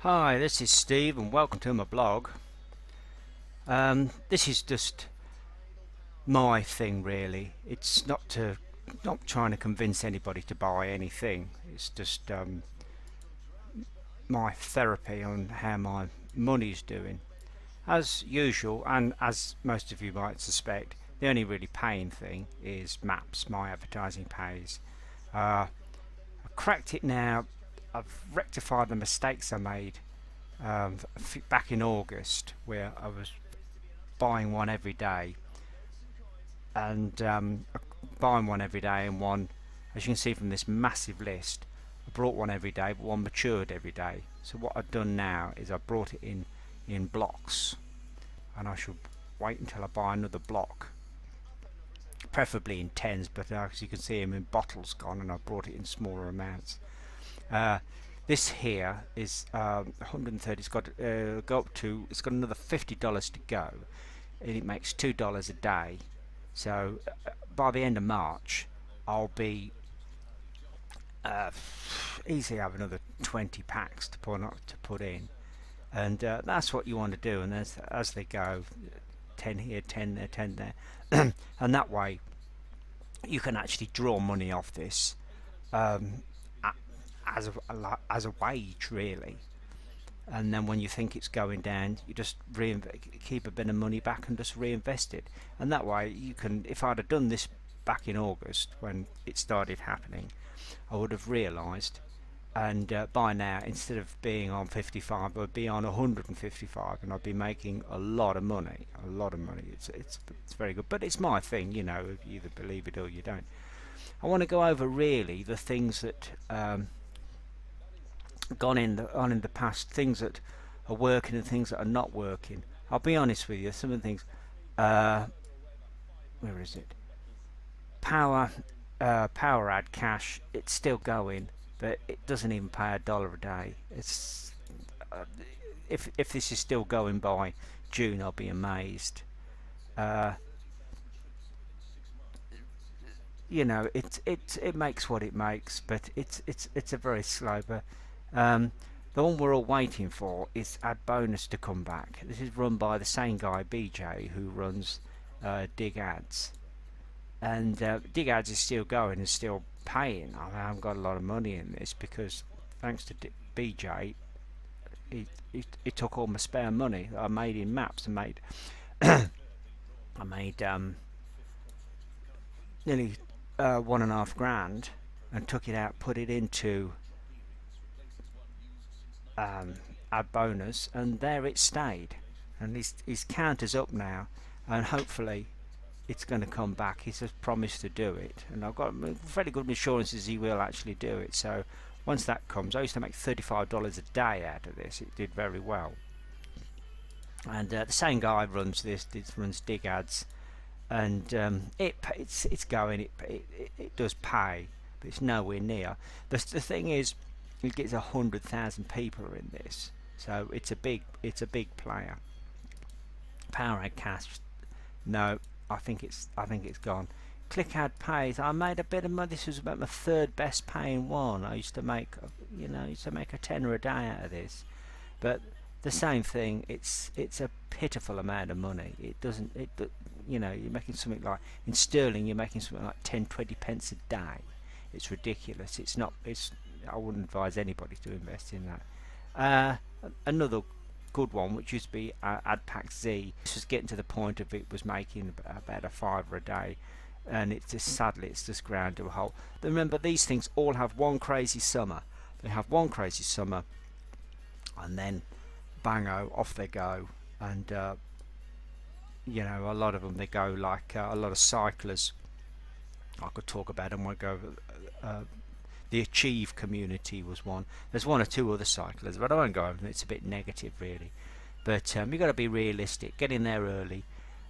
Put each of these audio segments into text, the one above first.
Hi, this is Steve and welcome to my blog. This is just my thing really. It's not trying to convince anybody to buy anything. It's just my therapy on how my money's doing. As usual, and as most of you might suspect, the only really paying thing is Maps, my advertising pays. I cracked it now. I've rectified the mistakes I made back in August, where I was buying one every day and buying one every day, and one, as you can see from this massive list, I brought one every day, but one matured every day. So what I've done now is I brought it in blocks, and I should wait until I buy another block, preferably in tens, but as you can see, I'm in bottles gone, and I brought it in smaller amounts. This here is 130. It's got go up to. It's got another $50 to go, and it makes $2 a day. So by the end of March, I'll be easily have another 20 packs to put in, and that's what you want to do. And as they go, 10 here, 10 there, 10 there, and that way you can actually draw money off this. As a wage really, and then when you think it's going down, you just keep a bit of money back and just reinvest it, and that way you can. If I'd have done this back in August when it started happening, I would have realised, and by now, instead of being on 55, I'd be on 155, and I'd be making a lot of money. It's very good, but it's my thing, you either believe it or you don't. I want to go over really the things that gone in the past, things that are working and things that are not working. I'll be honest with you, some of the things, where is it? Power ad cash, it's still going, but it doesn't even pay $1 a day. It's if this is still going by June, I'll be amazed. It makes what it makes, but it's a very slow. But the one we're all waiting for is Ad Bonus to come back. This is run by the same guy, BJ, who runs Dig Ads, and Dig Ads is still going and still paying. I haven't got a lot of money in this because thanks to BJ, he took all my spare money that I made in Maps and made I made nearly 1.5 grand, and took it out, put it into Ad Bonus, and there it stayed. And his counter's up now, and hopefully it's going to come back. He's just promised to do it, and I've got very good assurances he will actually do it. So once that comes, I used to make $35 a day out of this. It did very well, and the same guy runs runs Dig Ads, and it's going. It does pay, but it's nowhere near. The thing is, it gets 100,000 people in this, so it's a big player. Power ad cash, no, I think it's gone. Click ad pays, I made a bit of money. This was about my third best paying one. I used to make a tenner a day out of this, but the same thing. It's a pitiful amount of money. You're making something like, in sterling, you're making something like 10-20 pence a day. It's ridiculous. I wouldn't advise anybody to invest in that. Another good one, which used to be AdPack Z, this was getting to the point of it was making about a $5 a day, and sadly it's just ground to a halt. But remember, these things all have one crazy summer. They have one crazy summer, and then bango, off they go. And a lot of them, they go like a lot of cyclers. I could talk about them. Won't go. The Achieve community was one. There's one or two other cyclists, but I won't go over them. It's a bit negative really. But you've got to be realistic. Get in there early,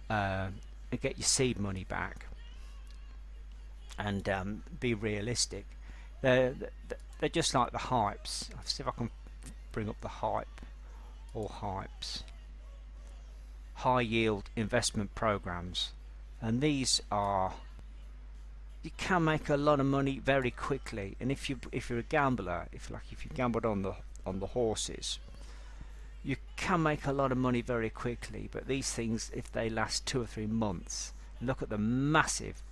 and get your seed money back, and be realistic. They're just like the hypes. I'll see if I can bring up the hype or hypes. High yield investment programs, and these are, you can make a lot of money very quickly. And if you're a gambler, if you gambled on the horses, you can make a lot of money very quickly, but these things, if they last 2 or 3 months, look at the massive,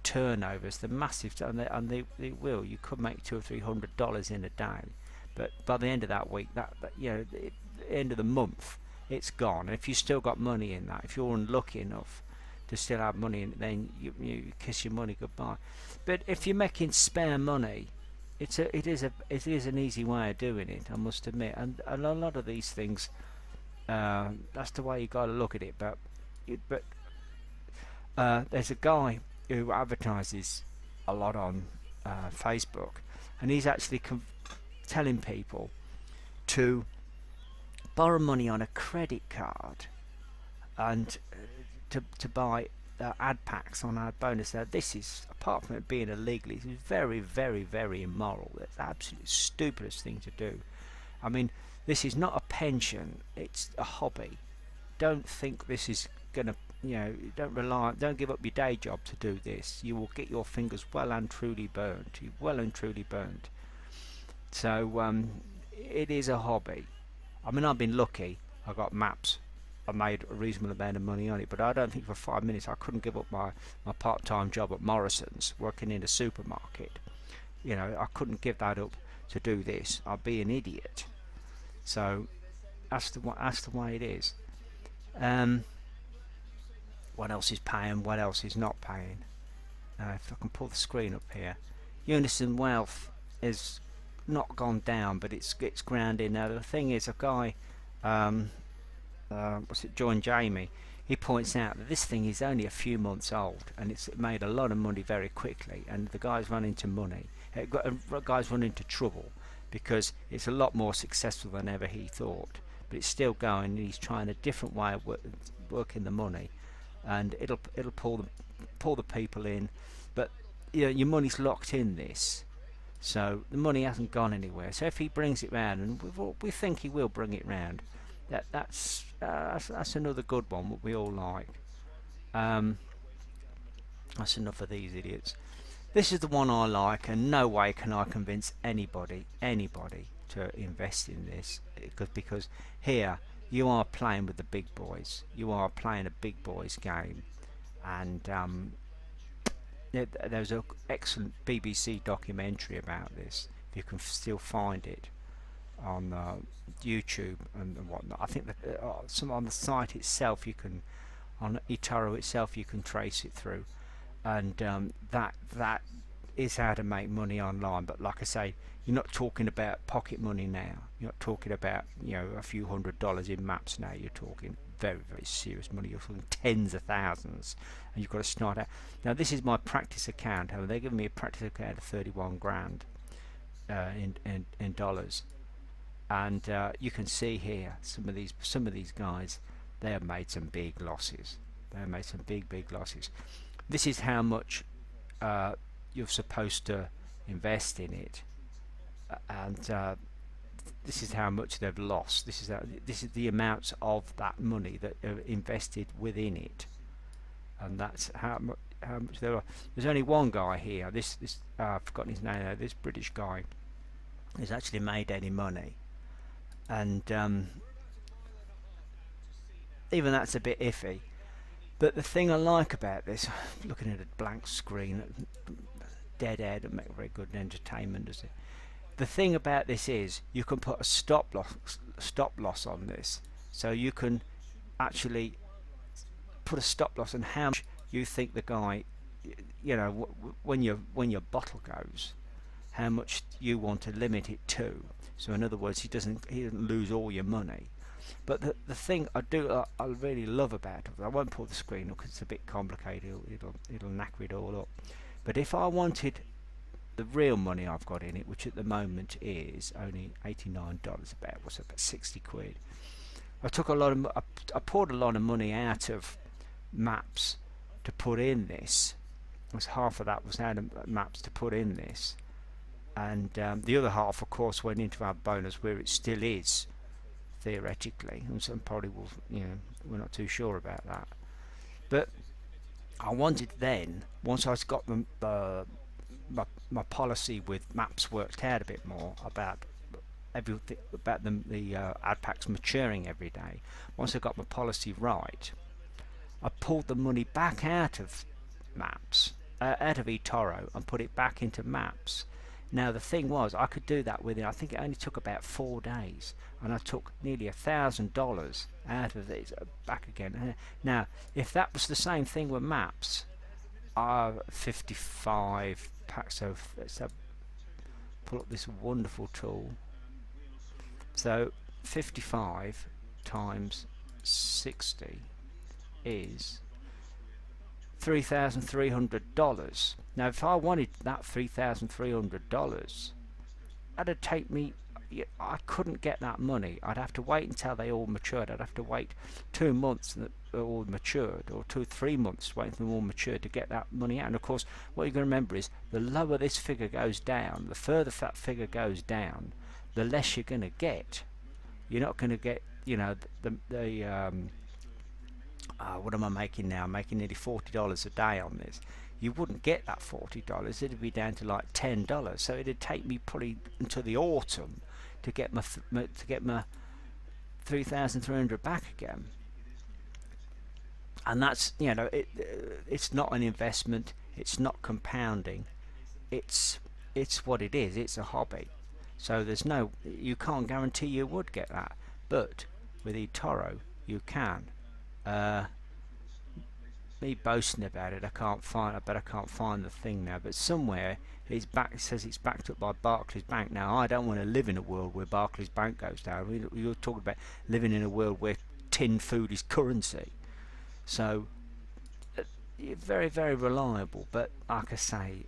turnovers, the massive, and they will. You could make $200 or $300 in a day, but by the end of that week, the end of the month, it's gone. And if you still got money in that, if you're unlucky enough to still have money in it, then you kiss your money goodbye. But if you're making spare money, it is an easy way of doing it, I must admit. And a lot of these things, that's the way you got to look at it. But there's a guy who advertises a lot on Facebook, and he's actually telling people to borrow money on a credit card and to buy ad packs on ad bonus. Now this is, apart from it being illegal, it's very, very, very immoral. It's the absolute stupidest thing to do. I mean, this is not a pension, it's a hobby. Don't think this is gonna, don't give up your day job to do this. You will get your fingers well and truly burnt. So it is a hobby. I mean, I've been lucky. I got maps. I made a reasonable amount of money on it, but I don't think for 5 minutes I couldn't give up my part-time job at Morrison's, working in a supermarket. I couldn't give that up to do this. I'd be an idiot. So that's the way it is. What else is paying? What else is not paying? If I can pull the screen up here, Unison Wealth is not gone down, but it's grounded. Now the thing is, a guy, John Jamie, he points out that this thing is only a few months old, and it's made a lot of money very quickly, and the guy's run into trouble because it's a lot more successful than ever he thought, but it's still going, and he's trying a different way of working the money, and it'll pull the people in, but your money's locked in this. So the money hasn't gone anywhere. So if he brings it round, and we think he will bring it round, that's another good one that we all like. That's enough of these idiots. This is the one I like, and no way can I convince anybody to invest in this, because here you are playing with the big boys. You are playing a big boys game, and there's an excellent BBC documentary about this, if you can still find it on YouTube and whatnot. I think that some on the site itself, on eToro itself, you can trace it through, and that is how to make money online. But like I say, you're not talking about pocket money now. You're not talking about a few $100s in maps now. You're talking very, very serious money. You're talking tens of thousands, and you've got to start out. Now this is my practice account. They're giving me a practice account of 31 grand in dollars, and you can see here some of these guys, they have made some big losses. They have made some big losses. This is how much you're supposed to invest in it, and this is how much they've lost. This is the amounts of that money that are invested within it, and that's how much there are. There's only one guy here. I've forgotten his name now. This British guy has actually made any money, and even that's a bit iffy. But the thing I like about this, looking at a blank screen, dead air, doesn't make very good entertainment, does it? The thing about this is you can put a stop loss on this, so you can actually put a stop loss on how much you think the guy, when your bottle goes, how much you want to limit it to. So in other words, he doesn't lose all your money. But the thing I really love about it, I won't pull the screen up because it's a bit complicated. It'll knacker it all up. But if I wanted the real money I've got in it, which at the moment is only $89, about 60 quid. I poured a lot of money out of maps to put in this. Half of that was out of maps to put in this, and the other half, of course, went into our bonus, where it still is theoretically, and some probably will, we're not too sure about that. But I wanted then, once I got my policy with maps worked out a bit more about everything about the ad packs maturing every day. Once I got my policy right, I pulled the money back out of Maps, out of eToro, and put it back into Maps. Now the thing was, I could do that within, I think it only took about 4 days, and I took nearly $1,000 out of it back again. Now, if that was the same thing with Maps, 55 packs. So pull up this wonderful tool. So 55 times 60 is $3,300. Now if I wanted that $3,300, that'd take me, I couldn't get that money. I'd have to wait until they all matured. I'd have to wait 2 months that they all matured, or 2 or 3 months waiting for them all matured to get that money out. And of course, what you're going to remember is the lower this figure goes down, the further that figure goes down, the less you're going to get. You're not going to get, what am I making now? I'm making nearly $40 a day on this. You wouldn't get that $40. It'd be down to like $10. So it'd take me probably until the autumn to get my 3,300 back again. And that's, it's not an investment. It's not compounding. It's what it is. It's a hobby. So you can't guarantee you would get that. But with eToro, you can. Me boasting about it, I can't find the thing now, but somewhere it says it's backed up by Barclays Bank. Now I don't want to live in a world where Barclays Bank goes down. You're talking about living in a world where tin food is currency. So very, very reliable, but like I say,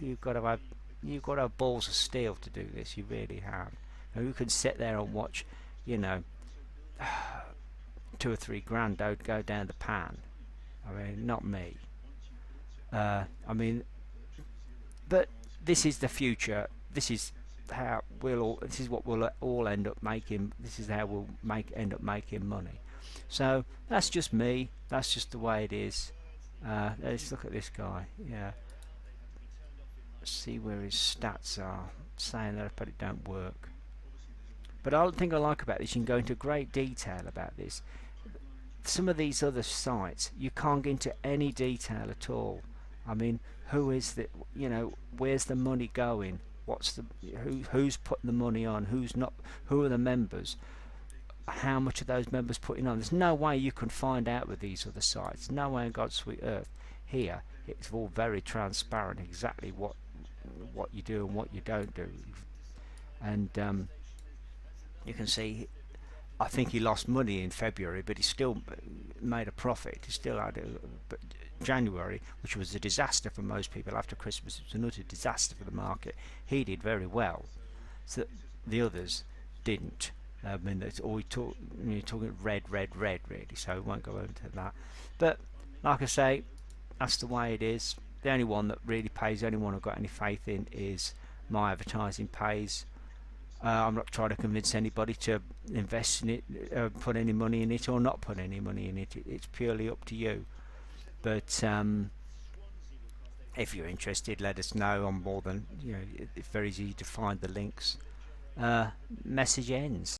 you've got to have balls of steel to do this. You really have. Now, you can sit there and watch, 2 or 3 grand go down the pan. I mean, not me. But this is the future. This is how this is what we'll all end up making. This is how we'll end up making money. So that's just me. That's just the way it is. Let's look at this guy. Yeah. See where his stats are. Saying that, but it don't work. But the thing I like about this, you can go into great detail about this. Some of these other sites, you can't get into any detail at all. I mean, who is the, where's the money going? Who's putting the money on? Who's not? Who are the members? How much are those members putting on? There's no way you can find out with these other sites. No way in God's sweet earth. Here, it's all very transparent. Exactly what you do and what you don't do. And you can see. I think he lost money in February, but he still made a profit. He still had January, which was a disaster for most people after Christmas. It was an utter disaster for the market. He did very well, so the others didn't. I mean, it's all you're talking red, really. So we won't go into that. But like I say, that's the way it is. The only one that really pays, the only one I've got any faith in, is my advertising pays. I'm not trying to convince anybody to invest in it, put any money in it, or not put any money in it. It's purely up to you. But if you're interested, let us know. I'm more than, it's very easy to find the links. Message ends.